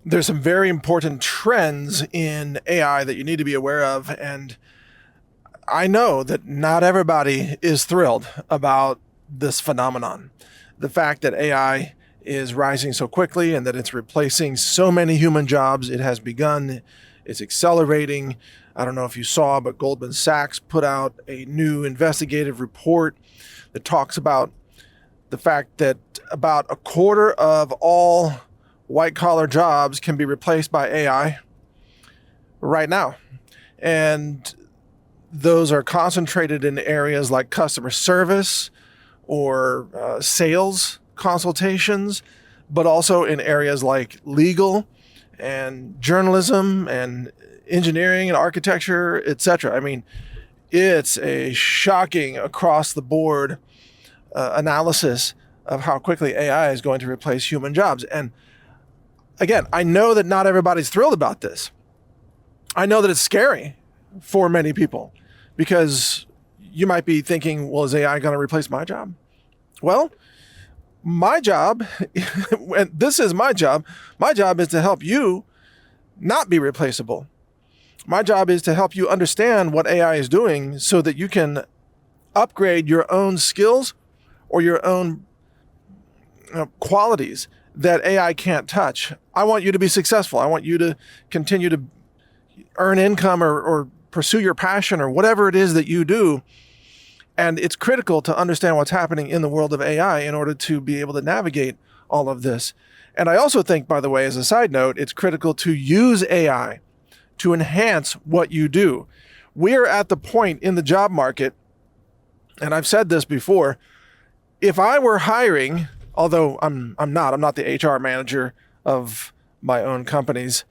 There's some very important trends in AI that you need to be aware of, and I know that not everybody is thrilled about this phenomenon. The fact that AI is rising so quickly and that it's replacing so many human jobs. It has begun, it's accelerating. I don't know if you saw, but Goldman Sachs put out a new investigative report that talks about the fact that about a quarter of all white-collar jobs can be replaced by AI right now. And those are concentrated in areas like customer service or sales consultations, but also in areas like legal and journalism and engineering and architecture, etc. I mean, it's a shocking across the board analysis of how quickly AI is going to replace human jobs. And again, I know that not everybody's thrilled about this. I know that it's scary for many people because you might be thinking, well, is AI going to replace my job? Well, my job, and this is my job is to help you not be replaceable. My job is to help you understand what AI is doing so that you can upgrade your own skills or your own qualities that AI can't touch. I want you to be successful. I want you to continue to earn income or pursue your passion or whatever it is that you do. And it's critical to understand what's happening in the world of AI in order to be able to navigate all of this. And I also think, by the way, as a side note, it's critical to use AI to enhance what you do. We're at the point in the job market, and I've said this before, if I were hiring, although I'm not the HR manager of my own companies,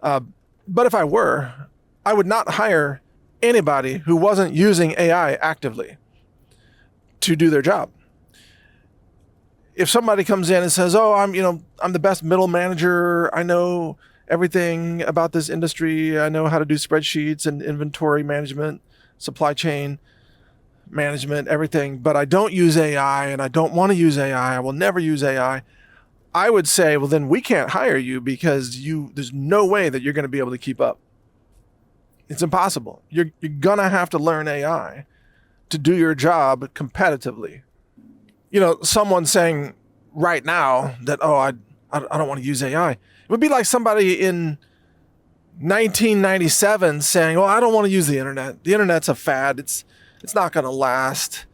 but if I were, I would not hire anybody who wasn't using AI actively to do their job. If somebody comes in and says, "Oh, I'm the best middle manager. I know everything about this industry. I know how to do spreadsheets and inventory management, supply chain management, everything, but I don't use AI and I don't want to use AI. I will never use AI." I would say, well, then we can't hire you because there's no way that you're going to be able to keep up. It's impossible. You're going to have to learn AI to do your job competitively. Someone saying right now that, oh, I don't want to use AI. It would be like somebody in 1997 saying, well, I don't want to use the internet. The internet's a fad. It's not going to last.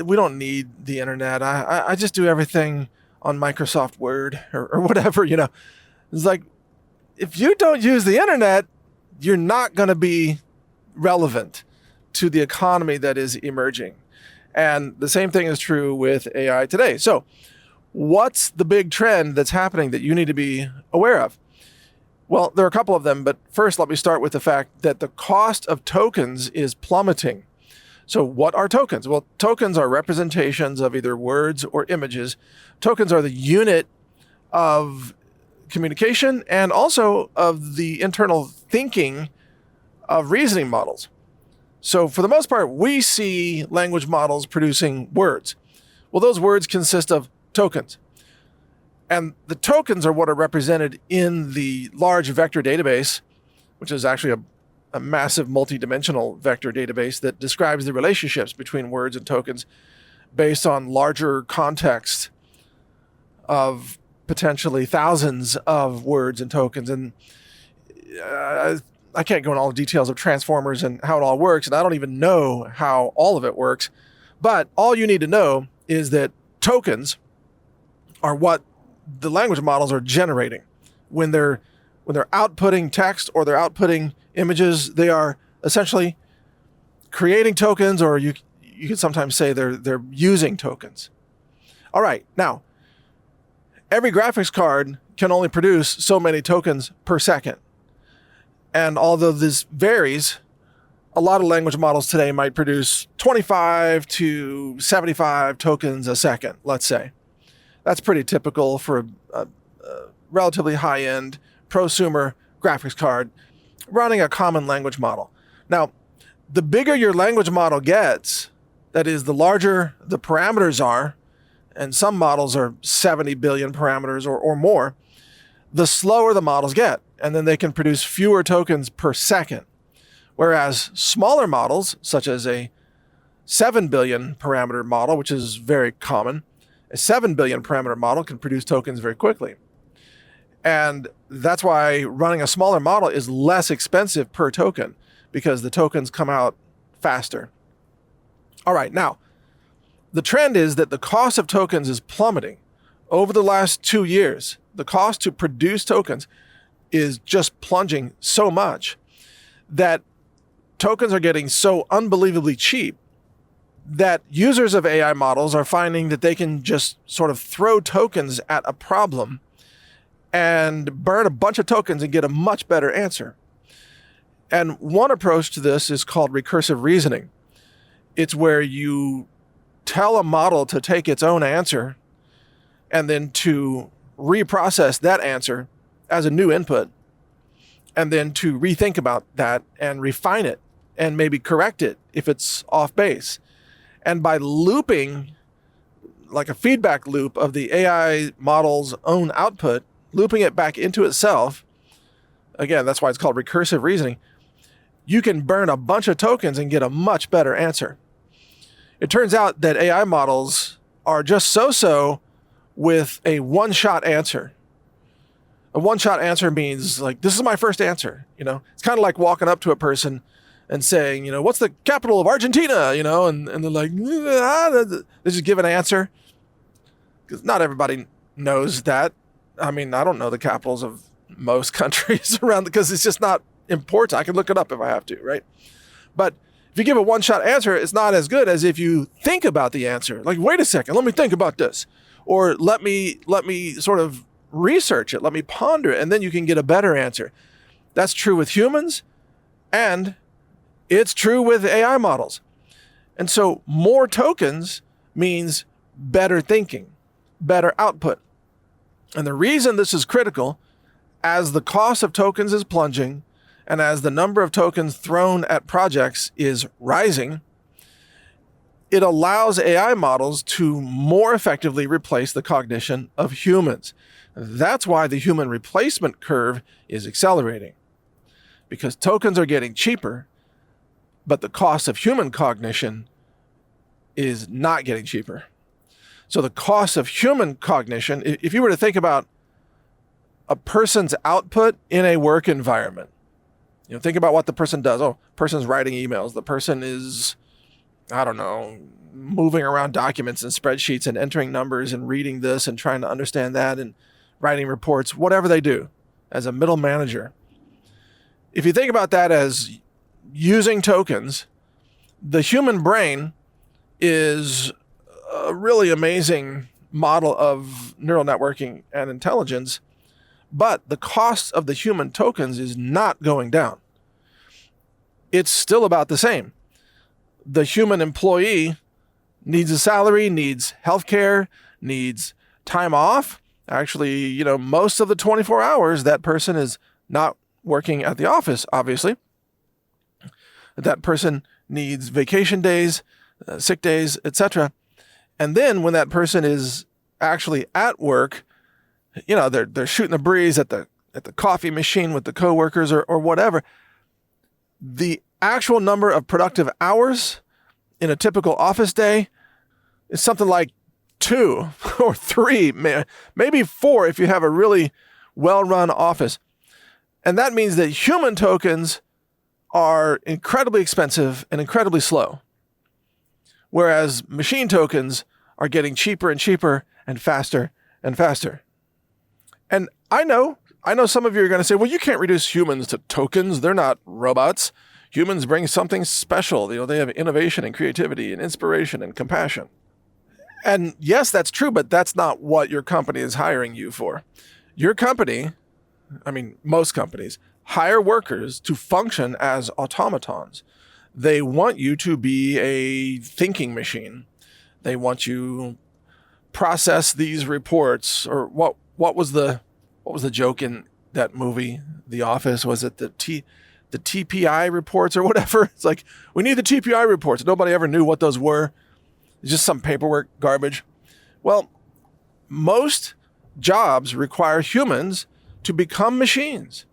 We don't need the internet. I just do everything on Microsoft Word or whatever, It's like, if you don't use the internet, you're not going to be relevant to the economy that is emerging. And the same thing is true with AI today. So what's the big trend that's happening that you need to be aware of? Well, there are a couple of them, but first let me start with the fact that the cost of tokens is plummeting. So what are tokens? Well, tokens are representations of either words or images. Tokens are the unit of communication and also of the internal thinking of reasoning models. So for the most part, we see language models producing words. Well, those words consist of tokens. And the tokens are what are represented in the large vector database, which is actually a massive multi-dimensional vector database that describes the relationships between words and tokens based on larger context of potentially thousands of words and tokens. And I can't go into all the details of transformers and how it all works, and I don't even know how all of it works. But all you need to know is that tokens are what the language models are generating. When they're outputting text or they're outputting images, they are essentially creating tokens, or you could sometimes say they're using tokens. All right, now, every graphics card can only produce so many tokens per second. And although this varies, a lot of language models today might produce 25 to 75 tokens a second, let's say. That's pretty typical for a relatively high-end prosumer graphics card running a common language model. Now, the bigger your language model gets, that is, the larger the parameters are, and some models are 70 billion parameters or more, the slower the models get, and then they can produce fewer tokens per second. Whereas smaller models, such as a 7 billion parameter model, which is very common, a 7 billion parameter model can produce tokens very quickly. And that's why running a smaller model is less expensive per token, because the tokens come out faster. All right, now, the trend is that the cost of tokens is plummeting. Over the last 2 years, the cost to produce tokens is just plunging so much that tokens are getting so unbelievably cheap that users of AI models are finding that they can just sort of throw tokens at a problem and burn a bunch of tokens and get a much better answer. And one approach to this is called recursive reasoning. It's where you tell a model to take its own answer and then to reprocess that answer as a new input, and then to rethink about that and refine it and maybe correct it if it's off base. And by looping, like a feedback loop of the AI model's own output, looping it back into itself, again, that's why it's called recursive reasoning, you can burn a bunch of tokens and get a much better answer. It turns out that AI models are just so-so with a one-shot answer. A one-shot answer means, like, this is my first answer. It's kind of like walking up to a person and saying, what's the capital of Argentina? And they're like, they just give an answer. Because not everybody knows that. I mean, I don't know the capitals of most countries around, because it's just not important. I can look it up if I have to, right? But if you give a one-shot answer, it's not as good as if you think about the answer. Like, wait a second, let me think about this. Or let me sort of research it, let me ponder it, and then you can get a better answer. That's true with humans, and it's true with AI models. And so more tokens means better thinking, better output. And the reason this is critical, as the cost of tokens is plunging, and as the number of tokens thrown at projects is rising, it allows AI models to more effectively replace the cognition of humans. That's why the human replacement curve is accelerating, because tokens are getting cheaper, but the cost of human cognition is not getting cheaper. So the cost of human cognition, if you were to think about a person's output in a work environment, think about what the person does. Oh, person's writing emails. The person is, I don't know, moving around documents and spreadsheets and entering numbers and reading this and trying to understand that and writing reports, whatever they do as a middle manager. If you think about that as using tokens, the human brain is a really amazing model of neural networking and intelligence, but the cost of the human tokens is not going down. It's still about the same. The human employee needs a salary, needs healthcare, needs time off. Actually, most of the 24 hours, that person is not working at the office, obviously. That person needs vacation days, sick days, etc. And then when that person is actually at work, they're shooting the breeze at the coffee machine with the coworkers or whatever. The actual number of productive hours in a typical office day is something like 2 or 3, maybe 4 if you have a really well-run office. And that means that human tokens are incredibly expensive and incredibly slow, whereas machine tokens are getting cheaper and cheaper and faster and faster. And I know some of you are going to say, well, you can't reduce humans to tokens. They're not robots. Humans bring something special. They have innovation and creativity and inspiration and compassion. And yes, that's true, but that's not what your company is hiring you for. Your company, most companies, hire workers to function as automatons. They want you to be a thinking machine. They want you process these reports, or what was the joke in that movie, The Office? Was it the TPI reports or whatever? It's like, we need the TPI reports. Nobody ever knew what those were. It's just some paperwork garbage. Well, most jobs require humans to become machines.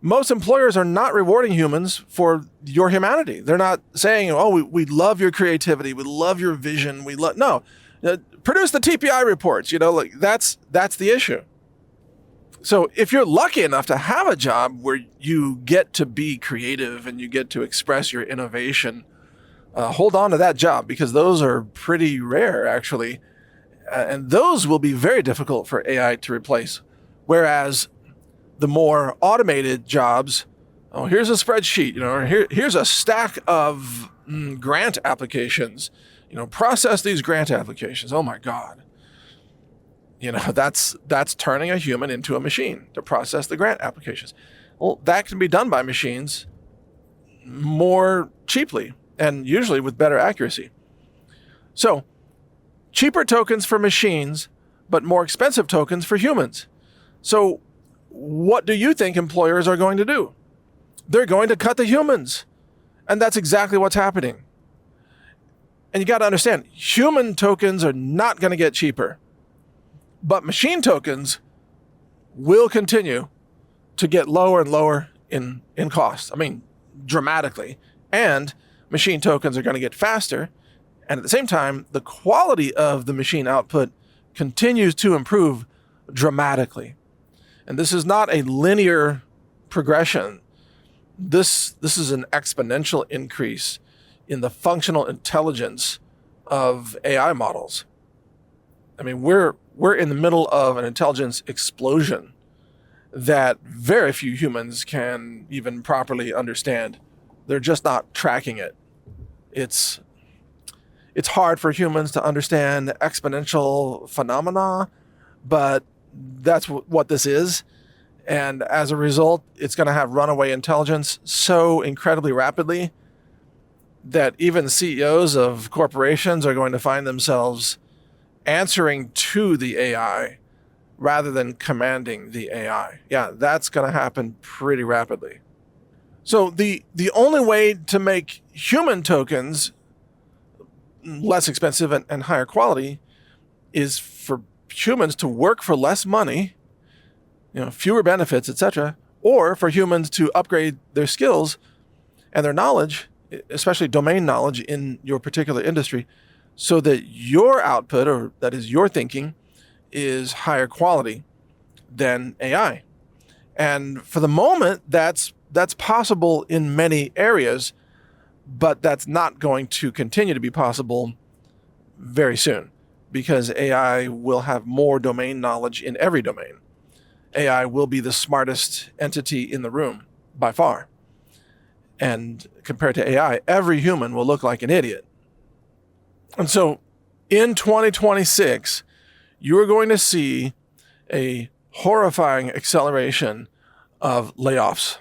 Most employers are not rewarding humans for your humanity. They're not saying, oh, we love your creativity, we love your vision, no. Produce the TPI reports, like that's the issue. So if you're lucky enough to have a job where you get to be creative and you get to express your innovation, hold on to that job, because those are pretty rare, actually. And those will be very difficult for AI to replace. Whereas the more automated jobs, here's a spreadsheet, or here's a stack of grant applications, process these grant applications. Oh my God. That's turning a human into a machine to process the grant applications. Well, that can be done by machines more cheaply and usually with better accuracy. So, cheaper tokens for machines, but more expensive tokens for humans. So, what do you think employers are going to do? They're going to cut the humans. And that's exactly what's happening. And you got to understand, human tokens are not going to get cheaper. But machine tokens will continue to get lower and lower in cost. I mean, dramatically. And machine tokens are going to get faster. And at the same time, the quality of the machine output continues to improve dramatically. And this is not a linear progression. This is an exponential increase in the functional intelligence of AI models. I mean, we're in the middle of an intelligence explosion that very few humans can even properly understand. They're just not tracking it. It's hard for humans to understand exponential phenomena, but that's what this is. And as a result, it's going to have runaway intelligence so incredibly rapidly that even CEOs of corporations are going to find themselves answering to the AI rather than commanding the AI. Yeah, that's going to happen pretty rapidly. So the only way to make human tokens less expensive and higher quality is for humans to work for less money, fewer benefits, etc., or for humans to upgrade their skills and their knowledge, especially domain knowledge in your particular industry, so that your output, or that is your thinking, is higher quality than AI. And for the moment, that's possible in many areas, but that's not going to continue to be possible very soon, because AI will have more domain knowledge in every domain. AI will be the smartest entity in the room by far. And compared to AI, every human will look like an idiot. And so in 2026, you're going to see a horrifying acceleration of layoffs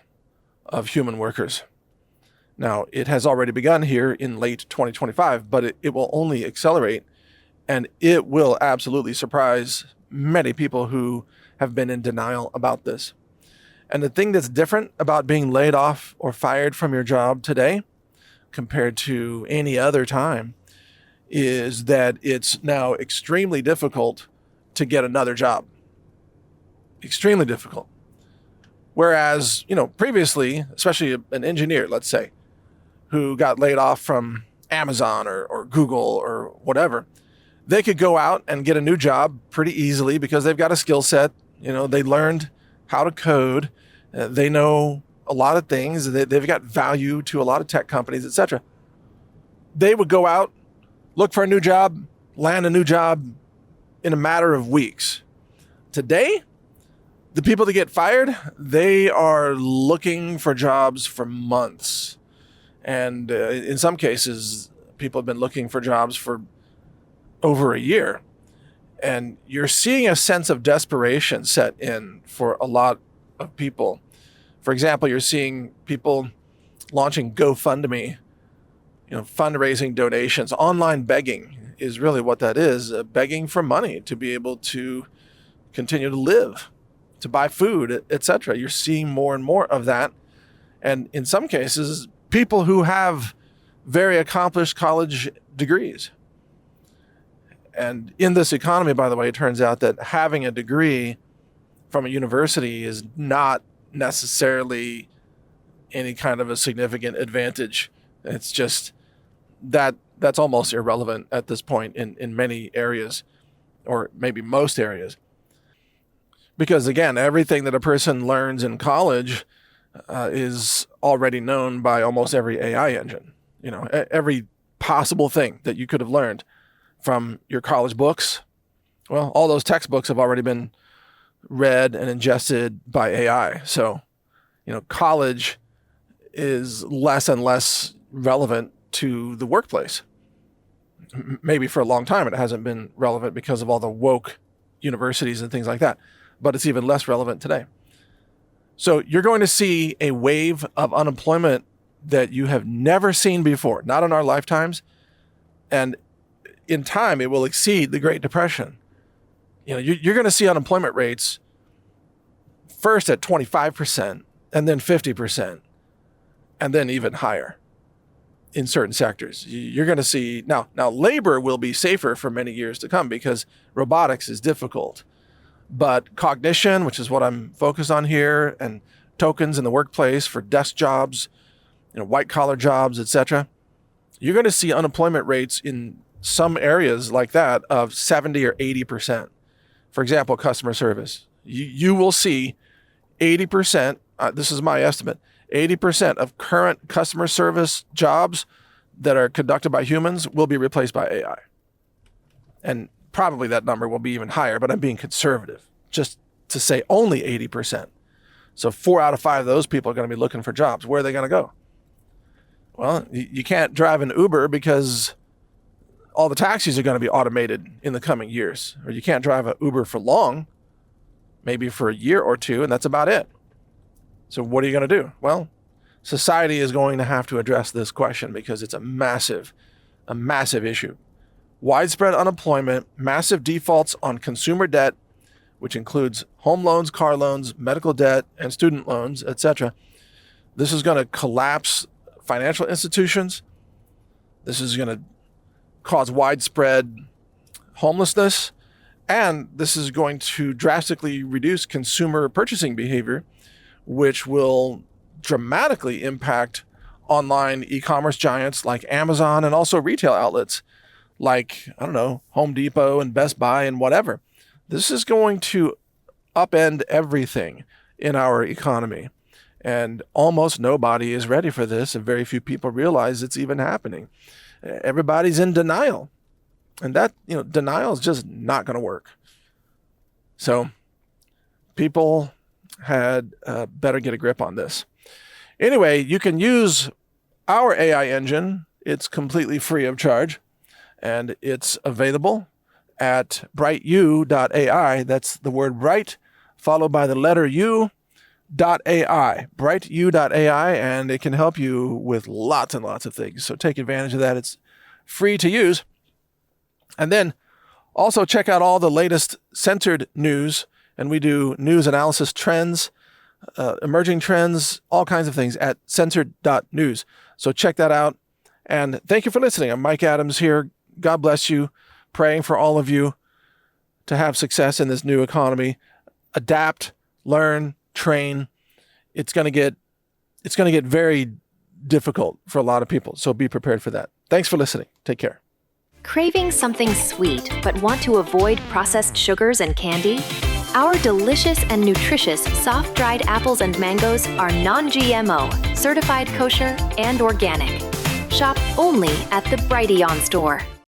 of human workers. Now, it has already begun here in late 2025, but it will only accelerate, and it will absolutely surprise many people who have been in denial about this. And the thing that's different about being laid off or fired from your job today compared to any other time is that it's now extremely difficult to get another job. Extremely difficult. Whereas, previously, especially an engineer, let's say, who got laid off from Amazon or Google or whatever, they could go out and get a new job pretty easily because they've got a skill set. They learned how to code. They know a lot of things. They've got value to a lot of tech companies, etc. They would go out, look for a new job, land a new job in a matter of weeks. Today, the people that get fired, they are looking for jobs for months. And in some cases, people have been looking for jobs for over a year. And you're seeing a sense of desperation set in for a lot of people. For example, you're seeing people launching GoFundMe, fundraising donations. Online begging is really what that is, begging for money to be able to continue to live, to buy food, etc. You're seeing more and more of that. And in some cases, people who have very accomplished college degrees. And in this economy, by the way, it turns out that having a degree from a university is not necessarily any kind of a significant advantage. It's just that's almost irrelevant at this point in many areas, or maybe most areas. Because again, everything that a person learns in college is already known by almost every AI engine. Every possible thing that you could have learned from your college books, well, all those textbooks have already been read and ingested by AI. So, college is less and less relevant to the workplace. Maybe for a long time it hasn't been relevant because of all the woke universities and things like that, but it's even less relevant today. So you're going to see a wave of unemployment that you have never seen before, not in our lifetimes. And in time, it will exceed the Great Depression. You're going to see unemployment rates first at 25% and then 50% and then even higher in certain sectors. You're going to see now labor will be safer for many years to come because robotics is difficult. But cognition, which is what I'm focused on here, and tokens in the workplace for desk jobs, white collar jobs, etc. You're going to see unemployment rates in some areas like that of 70 or 80%. For example, customer service. You will see 80%, this is my estimate, 80% of current customer service jobs that are conducted by humans will be replaced by AI. And probably that number will be even higher, but I'm being conservative, just to say only 80%. So 4 out of 5 of those people are going to be looking for jobs. Where are they going to go? Well, you can't drive an Uber because all the taxis are going to be automated in the coming years. Or you can't drive an Uber for long, maybe for a year or two, and that's about it. So what are you going to do? Well, society is going to have to address this question because it's a massive issue. Widespread unemployment, massive defaults on consumer debt, which includes home loans, car loans, medical debt, and student loans, etc. This is going to collapse financial institutions. This is going to cause widespread homelessness, and this is going to drastically reduce consumer purchasing behavior, which will dramatically impact online e-commerce giants like Amazon and also retail outlets like, Home Depot and Best Buy and whatever. This is going to upend everything in our economy. And almost nobody is ready for this, and very few people realize it's even happening. Everybody's in denial. And that, denial is just not going to work. So people had better get a grip on this. Anyway, you can use our AI engine. It's completely free of charge, and it's available at brightu.ai. That's the word bright, followed by the letter U.ai, brightu.ai, and it can help you with lots and lots of things. So take advantage of that. It's free to use. And then also check out all the latest centered news, and we do news analysis trends, emerging trends, all kinds of things at centered.news. So check that out. And thank you for listening. I'm Mike Adams here. God bless you. Praying for all of you to have success in this new economy. Adapt, learn, train. It's going to get very difficult for a lot of people. So be prepared for that. Thanks for listening. Take care. Craving something sweet but want to avoid processed sugars and candy? Our delicious and nutritious soft-dried apples and mangoes are non-GMO, certified kosher, and organic. Shop only at the Brighteon store.